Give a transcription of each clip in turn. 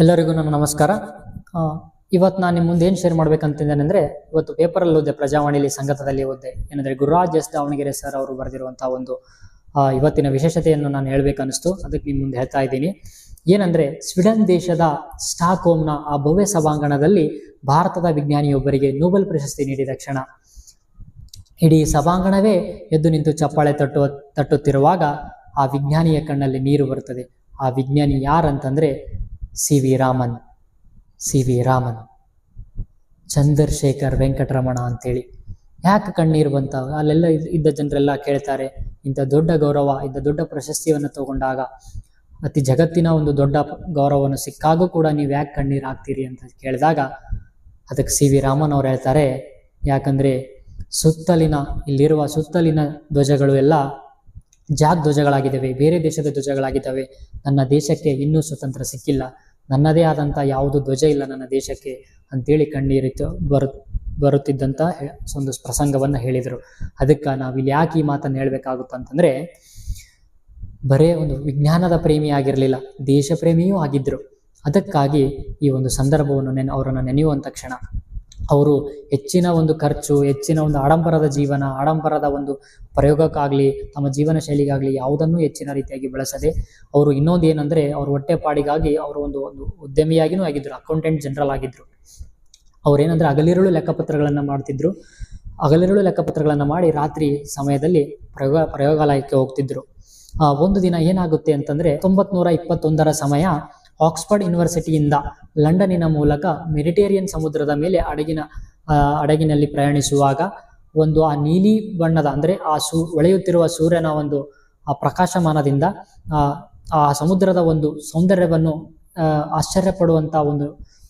ಎಲ್ಲರಿಗೂ ನನ್ನ ನಮಸ್ಕಾರ. ಇವತ್ತು ನಾನು ನಿಮ್ಮ ಮುಂದೆ ಏನು ಶೇರ್ ಮಾಡ್ಬೇಕಂತಿದ್ದೇನೆಂದ್ರೆ, ಇವತ್ತು ಪೇಪರಲ್ಲಿ ಓದಿದೆ, ಪ್ರಜಾವಾಣಿಲಿ ಸಂಗತದಲ್ಲಿ ಓದಿದೆ. ಏನಂದ್ರೆ ಗುರುರಾಜ್ ಎಸ್ ದಾವಣಗೆರೆ ಸರ್ ಅವರು ಬರೆದಿರುವಂತಹ ಒಂದು ಇವತ್ತಿನ ವಿಶೇಷತೆಯನ್ನು ನಾನು ಹೇಳ್ಬೇಕನ್ನಿಸ್ತು. ಅದಕ್ಕೆ ನಿಮ್ಮ ಮುಂದೆ ಹೇಳ್ತಾ ಇದ್ದೀನಿ. ಏನಂದ್ರೆ, ಸ್ವೀಡನ್ ದೇಶದ ಸ್ಟಾಕ್ ಹೋಮ್ನ ಆ ಭವ್ಯ ಸಭಾಂಗಣದಲ್ಲಿ ಭಾರತದ ವಿಜ್ಞಾನಿಯೊಬ್ಬರಿಗೆ ನೊಬೆಲ್ ಪ್ರಶಸ್ತಿ ನೀಡಿದ ಕ್ಷಣ. ಇಡೀ ಸಭಾಂಗಣವೇ ಎದ್ದು ನಿಂತು ಚಪ್ಪಾಳೆ ತಟ್ಟುತ್ತಿರುವಾಗ ಆ ವಿಜ್ಞಾನಿಯ ಕಣ್ಣಲ್ಲಿ ನೀರು ಬರುತ್ತದೆ. ಆ ವಿಜ್ಞಾನಿ ಯಾರಂತಂದ್ರೆ ಸಿ ವಿ ರಾಮನ್, ಚಂದ್ರಶೇಖರ್ ವೆಂಕಟರಮಣ ಅಂತೇಳಿ. ಯಾಕೆ ಕಣ್ಣೀರು ಬಂತ? ಅಲ್ಲೆಲ್ಲ ಇದ್ದ ಜನರೆಲ್ಲ ಕೇಳ್ತಾರೆ, ಇಂಥ ದೊಡ್ಡ ಗೌರವ, ಇಂಥ ದೊಡ್ಡ ಪ್ರಶಸ್ತಿಯನ್ನು ತಗೊಂಡಾಗ, ಅತಿ ಜಗತ್ತಿನ ಒಂದು ದೊಡ್ಡ ಗೌರವವನ್ನು ಸಿಕ್ಕಾಗೂ ಕೂಡ ನೀವು ಯಾಕೆ ಕಣ್ಣೀರು ಹಾಕ್ತೀರಿ ಅಂತ ಕೇಳಿದಾಗ ಅದಕ್ಕೆ ಸಿ ವಿ ರಾಮನ್ ಅವ್ರು ಹೇಳ್ತಾರೆ, ಯಾಕಂದ್ರೆ ಇಲ್ಲಿರುವ ಸುತ್ತಲಿನ ಧ್ವಜಗಳು ಎಲ್ಲ ಜಾಗ್ ಧ್ವಜಗಳಾಗಿದ್ದಾವೆ, ಬೇರೆ ದೇಶದ ಧ್ವಜಗಳಾಗಿದ್ದಾವೆ. ನನ್ನ ದೇಶಕ್ಕೆ ಇನ್ನೂ ಸ್ವತಂತ್ರ ಸಿಕ್ಕಿಲ್ಲ, ನನ್ನದೇ ಆದಂಥ ಯಾವುದು ಧ್ವಜ ಇಲ್ಲ ನನ್ನ ದೇಶಕ್ಕೆ ಅಂತೇಳಿ ಕಣ್ಣೀರಿತ್ತು ಬರುತ್ತಿದ್ದಂಥ ಒಂದು ಪ್ರಸಂಗವನ್ನು ಹೇಳಿದರು. ಅದಕ್ಕೆ ನಾವಿಲ್ಲಿ ಯಾಕೆ ಈ ಮಾತನ್ನು ಹೇಳ್ಬೇಕಾಗುತ್ತಂತಂದ್ರೆ, ಬರೇ ಒಂದು ವಿಜ್ಞಾನದ ಪ್ರೇಮಿ ಆಗಿರಲಿಲ್ಲ, ದೇಶ ಪ್ರೇಮಿಯೂ ಆಗಿದ್ರು. ಅದಕ್ಕಾಗಿ ಈ ಒಂದು ಸಂದರ್ಭವನ್ನು ಅವರನ್ನು ನೆನೆಯುವಂಥ ಕ್ಷಣ. ಅವರು ಹೆಚ್ಚಿನ ಒಂದು ಖರ್ಚು, ಹೆಚ್ಚಿನ ಒಂದು ಆಡಂಬರದ ಜೀವನ, ಆಡಂಬರದ ಒಂದು ಪ್ರಯೋಗಕ್ಕಾಗಲಿ, ತಮ್ಮ ಜೀವನ ಶೈಲಿಗಾಗಲಿ ಯಾವುದನ್ನೂ ಹೆಚ್ಚಿನ ರೀತಿಯಾಗಿ ಬಳಸದೆ, ಅವರು ಇನ್ನೊಂದು ಏನಂದರೆ, ಅವರು ಹೊಟ್ಟೆಪಾಡಿಗಾಗಿ ಅವರು ಒಂದು ಉದ್ಯಮಿಯಾಗಿಯೂ ಆಗಿದ್ದರು, ಅಕೌಂಟೆಂಟ್ ಜನರಲ್ ಆಗಿದ್ದರು. ಅವರೇನಂದರೆ ಹಗಲಿರುಳು ಲೆಕ್ಕಪತ್ರಗಳನ್ನು ಮಾಡ್ತಿದ್ರು. ಹಗಲಿರುಳು ಲೆಕ್ಕಪತ್ರಗಳನ್ನು ಮಾಡಿ ರಾತ್ರಿ ಸಮಯದಲ್ಲಿ ಪ್ರಯೋಗಾಲಯಕ್ಕೆ ಹೋಗ್ತಿದ್ರು. ಒಂದು ದಿನ ಏನಾಗುತ್ತೆ ಅಂತಂದರೆ, 1921 ಸಮಯ ಆಕ್ಸ್ಫರ್ಡ್ ಯೂನಿವರ್ಸಿಟಿಯಿಂದ ಲಂಡನ್ನಿನ ಮೂಲಕ ಮೆಡಿಟೇರಿಯನ್ ಸಮುದ್ರದ ಮೇಲೆ ಹಡಗಿನಲ್ಲಿ ಪ್ರಯಾಣಿಸುವಾಗ ಆ ನೀಲಿ ಬಣ್ಣದ, ಅಂದರೆ ಹೊಳೆಯುತ್ತಿರುವ ಸೂರ್ಯನ ಒಂದು ಆ ಪ್ರಕಾಶಮಾನದಿಂದ ಆ ಸಮುದ್ರದ ಒಂದು ಸೌಂದರ್ಯವನ್ನು ಆಶ್ಚರ್ಯಪಡುವಂಥ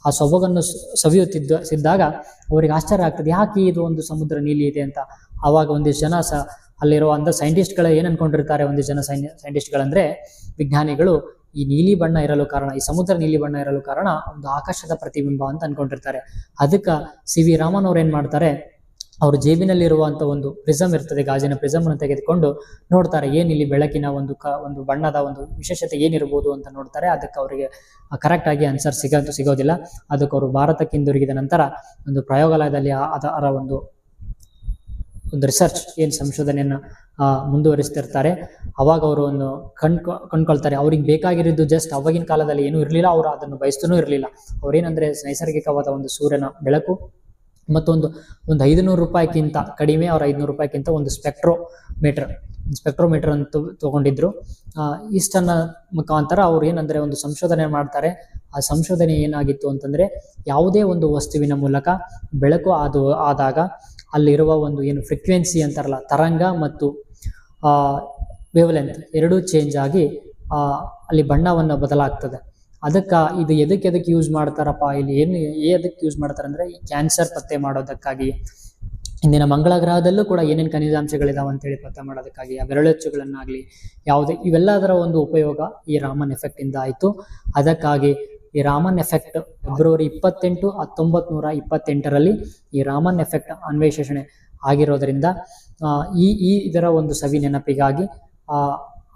ಆ ಸೊಬಗನ್ನು ಸವಿಯುತ್ತಿದ್ದಾಗ ಅವರಿಗೆ ಆಶ್ಚರ್ಯ ಆಗ್ತದೆ, ಯಾಕೆ ಇದು ಒಂದು ಸಮುದ್ರ ನೀಲಿ ಇದೆ ಅಂತ. ಆವಾಗ ಒಂದಿಷ್ಟು ಜನ ಅಲ್ಲಿರುವ ಸೈಂಟಿಸ್ಟ್ಗಳು ಏನು ಅನ್ಕೊಂಡಿರ್ತಾರೆ, ಒಂದಿಷ್ಟು ಜನ ಸೈಂಟಿಸ್ಟ್ಗಳಂದ್ರೆ ವಿಜ್ಞಾನಿಗಳು, ಈ ನೀಲಿ ಬಣ್ಣ ಇರಲು ಕಾರಣ, ಈ ಸಮುದ್ರ ನೀಲಿ ಬಣ್ಣ ಇರಲು ಕಾರಣ ಒಂದು ಆಕಾಶದ ಪ್ರತಿಬಿಂಬ ಅಂತ ಅನ್ಕೊಂಡಿರ್ತಾರೆ. ಅದಕ್ಕೆ ಸಿ ವಿ ರಾಮನ್ ಅವ್ರು ಏನ್ ಮಾಡ್ತಾರೆ, ಅವ್ರ ಜೇಬಿನಲ್ಲಿರುವಂತ ಒಂದು ಪ್ರಿಸಮ್ ಇರ್ತದೆ, ಗಾಜಿನ ಪ್ರಿಸಮ್ ಅನ್ನು ತೆಗೆದುಕೊಂಡು ನೋಡ್ತಾರೆ, ಏನಿಲ್ಲಿ ಬೆಳಕಿನ ಒಂದು ಬಣ್ಣದ ಒಂದು ವಿಶೇಷತೆ ಏನಿರ್ಬೋದು ಅಂತ ನೋಡ್ತಾರೆ. ಅದಕ್ಕೆ ಅವರಿಗೆ ಕರೆಕ್ಟ್ ಆಗಿ ಆನ್ಸರ್ ಸಿಗೋದಿಲ್ಲ. ಅದಕ್ಕೆ ಅವರು ಭಾರತಕ್ಕೆ ಹಿಂದಿರುಗಿದ ನಂತರ ಒಂದು ಪ್ರಯೋಗಾಲಯದಲ್ಲಿ ಅದರ ಒಂದು ರಿಸರ್ಚ್ ಸಂಶೋಧನೆಯನ್ನು ಮುಂದುವರಿಸ್ತಿರ್ತಾರೆ. ಅವಾಗ ಅವರು ಒಂದು ಕಂಡ್ಕೊಳ್ತಾರೆ, ಅವ್ರಿಗೆ ಬೇಕಾಗಿರೋದು ಜಸ್ಟ್ ಅವಾಗಿನ ಕಾಲದಲ್ಲಿ ಏನೂ ಇರಲಿಲ್ಲ, ಅವರು ಅದನ್ನು ಬಯಸ್ತೂ ಇರಲಿಲ್ಲ. ಅವ್ರೇನಂದ್ರೆ ನೈಸರ್ಗಿಕವಾದ ಒಂದು ಸೂರ್ಯನ ಬೆಳಕು ಮತ್ತೊಂದು 500 ರೂಪಾಯಿಗಿಂತ ಕಡಿಮೆ, ಅವ್ರ 500 ರೂಪಾಯಿಗಿಂತ ಒಂದು ಸ್ಪೆಕ್ಟ್ರೋಮೀಟರ್ ಅಂತ ತಗೊಂಡಿದ್ರು. ಇಷ್ಟನ್ನ ಮುಖಾಂತರ ಅವ್ರು ಏನಂದ್ರೆ ಒಂದು ಸಂಶೋಧನೆ ಮಾಡ್ತಾರೆ. ಆ ಸಂಶೋಧನೆ ಏನಾಗಿತ್ತು ಅಂತಂದ್ರೆ, ಯಾವುದೇ ಒಂದು ವಸ್ತುವಿನ ಮೂಲಕ ಬೆಳಕು ಆದಾಗ ಅಲ್ಲಿರುವ ಒಂದು ಫ್ರೀಕ್ವೆನ್ಸಿ ಅಂತಾರಲ್ಲ, ತರಂಗ ಮತ್ತು ವೇವ್ಲೆಂತ್ ಎರಡೂ ಚೇಂಜ್ ಆಗಿ ಅಲ್ಲಿ ಬಣ್ಣವನ್ನು ಬದಲಾಗ್ತದೆ. ಅದಕ್ಕೆ ಇದು ಎದಕ್ಕೆ ಯೂಸ್ ಮಾಡ್ತಾರಪ್ಪ, ಇಲ್ಲಿ ಎದಕ್ಕೆ ಯೂಸ್ ಮಾಡ್ತಾರೆ ಅಂದ್ರೆ, ಈ ಕ್ಯಾನ್ಸರ್ ಪತ್ತೆ ಮಾಡೋದಕ್ಕಾಗಿ, ಇಂದಿನ ಮಂಗಳ ಗ್ರಹದಲ್ಲೂ ಕೂಡ ಏನೇನು ಖನಿಜಾಂಶಗಳಿದಾವೆ ಅಂತೇಳಿ ಪತ್ತೆ ಮಾಡೋದಕ್ಕಾಗಿ, ಆ ಬೆರಳಚ್ಚುಗಳನ್ನಾಗಲಿ ಇವೆಲ್ಲದರ ಒಂದು ಉಪಯೋಗ ಈ ರಾಮನ್ ಎಫೆಕ್ಟ್ ಇಂದ ಆಯಿತು. ಅದಕ್ಕಾಗಿ ಈ ರಾಮನ್ ಎಫೆಕ್ಟ್ ಫೆಬ್ರವರಿ 28, 1928ರಲ್ಲಿ ಈ ರಾಮನ್ ಎಫೆಕ್ಟ್ ಅನ್ವೇಷಣೆ ಆಗಿರೋದ್ರಿಂದ ಇದರ ಒಂದು ಸವಿ ನೆನಪಿಗಾಗಿ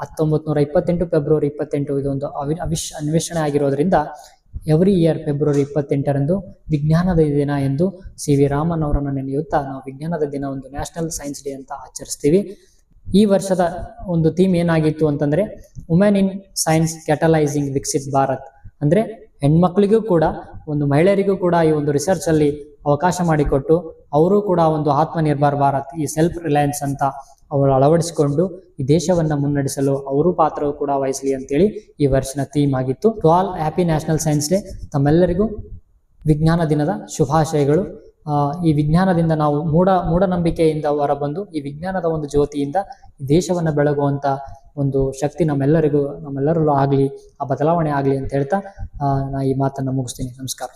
1928 ಫೆಬ್ರವರಿ 28 ಇದೊಂದು ಅನ್ವೇಷಣೆ ಆಗಿರೋದ್ರಿಂದ ಎವ್ರಿ ಇಯರ್ ಫೆಬ್ರವರಿ 28ರಂದು ವಿಜ್ಞಾನದ ದಿನ ಎಂದು ಸಿ ವಿ ರಾಮನ್ ಅವರನ್ನು ನೆನೆಯುತ್ತಾ ನಾವು ವಿಜ್ಞಾನದ ದಿನ ಒಂದು ನ್ಯಾಷನಲ್ ಸೈನ್ಸ್ ಡೇ ಅಂತ ಆಚರಿಸ್ತೀವಿ. ಈ ವರ್ಷದ ಒಂದು ಥೀಮ್ ಏನಾಗಿತ್ತು ಅಂತಂದ್ರೆ, women in science catalysing Viksit Bharat. ಅಂದ್ರೆ ಹೆಣ್ಮಕ್ಳಿಗೂ ಕೂಡ, ಒಂದು ಮಹಿಳೆಯರಿಗೂ ಕೂಡ ಈ ಒಂದು ರಿಸರ್ಚ್ ಅಲ್ಲಿ ಅವಕಾಶ ಮಾಡಿಕೊಟ್ಟು, ಅವರು ಕೂಡ ಒಂದು ಆತ್ಮನಿರ್ಭರ್ ಭಾರತ್, ಈ ಸೆಲ್ಫ್ ರಿಲಯನ್ಸ್ ಅಂತ ಅವರು ಅಳವಡಿಸಿಕೊಂಡು ಈ ದೇಶವನ್ನ ಮುನ್ನಡೆಸಲು ಅವರು ಪಾತ್ರವು ಕೂಡ ವಹಿಸಲಿ ಅಂತೇಳಿ ಈ ವರ್ಷದ ಥೀಮ್ ಆಗಿತ್ತು. To all happy national science day. ತಮ್ಮೆಲ್ಲರಿಗೂ ವಿಜ್ಞಾನ ದಿನದ ಶುಭಾಶಯಗಳು. ಈ ವಿಜ್ಞಾನದಿಂದ ನಾವು ಮೂಢನಂಬಿಕೆಯಿಂದ ಹೊರಬಂದು ಈ ವಿಜ್ಞಾನದ ಒಂದು ಜ್ಯೋತಿಯಿಂದ ಈ ದೇಶವನ್ನು ಬೆಳಗುವಂತ ಒಂದು ಶಕ್ತಿ ನಮ್ಮೆಲ್ಲರಲ್ಲೂ ಆಗಲಿ, ಆ ಬದಲಾವಣೆ ಆಗಲಿ ಅಂತ ಹೇಳ್ತಾ ನಾ ಈ ಮಾತನ್ನು ಮುಗಿಸ್ತೀನಿ. ನಮಸ್ಕಾರ.